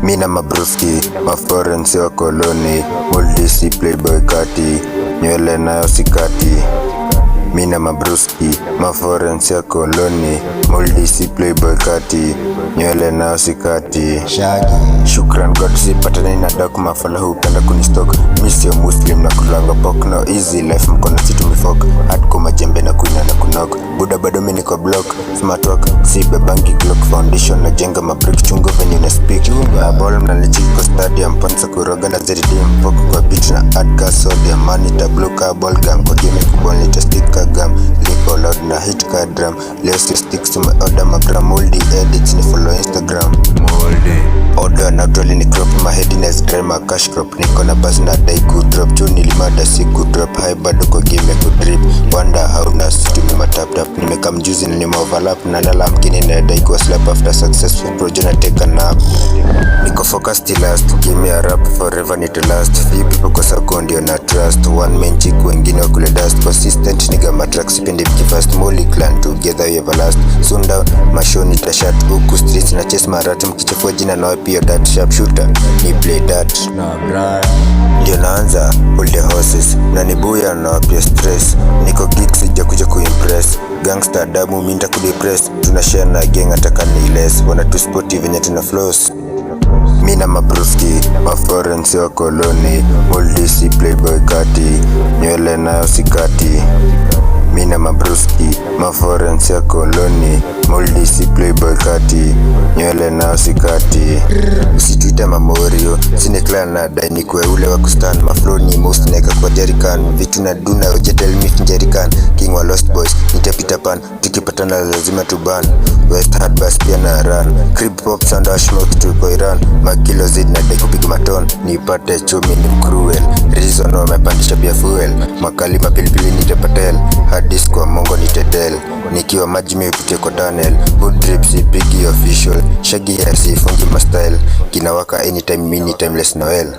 Mina mabruski, maforensi wa koloni, muldisi playboy kati, nywele nayo sikati. Mina mabruski, maforensi wa koloni, muldisi playboy kati, nywele nayo sikati. Shukran God sipatana na doc mafala hupenda kunistok. Mi sio muslim na kulanga pok, no easy life mkono situ mifok. Hardcore majembe na kuina na kunok, buda bado mimi niko block. Smart work, si bebangi Glock foundation na jenga mabrick chungo venye na speak. Na ball mnanichiki kwa stadium, ponsa kuroga na zeridim. Poko kwa beat na adka sodium, money tablo ka ball gam. Kwa game kubwa nita stick ka gam, lipo loud na hit ka drum. Leo si sticks to my order magram, moldy edits ni follow Instagram. Order na troli ni crop, my headiness dry my cash crop. Niko na buzz na dai good drop, juu nilimada si good drop. High bado kwa game ya kudrip, wonder how na situmi matap tap. Nimeka mjuzi na nima overlap, na lala mkini na dai kwa slap. After successful project na take a nap. Niko focused till last, give me a rap forever need to last. Few people kwa sako ndio na trust, one main chick wengine wakule dust. Consistent nigga matrack sipendi fast, molly clan together we everlast. Soon down, mashow nitashat, huku streets na chase marat. Mkichafua jina na pia that sharp shooter, ni play that ndio naanza all the horses, na nibuya na wapia stress. Niko geek sija kuja kuimpress, gangster damu minta kudepress. Tunashare na gang ataka ni less, wana tu sporty venye tuna flows. Mina mabruski, maforensi wa koloni, muldisi playboy kati, nywele nayo sikati. Mina mabruski, maforensi wa koloni, muldisi playboy kati, nywele nayo sikati. Usituite mamorio, sine clan na dai ni kwe ule wa kustan. Maflow ni most neka kwa jerican, vitu na duna ujetel mif njerican. King wa Lost Boys, nita Peter Pan, tukipatana lazima tuban. West Hard Bass pia na run, crib pop sound ashmok tuko Iran. Makilo zid na dai kupiga maton, nipate chumi ni mcruel. Reason wamepandisha pia fuel, makali mapilipili nitapatel. Hadis kwa mongo nitetel, nikiwa maji miupitia kwa tunnel. Hood drip si pigi official, shaggy hair si fungi ma style. Kinawaka anytime mini timeless Noel.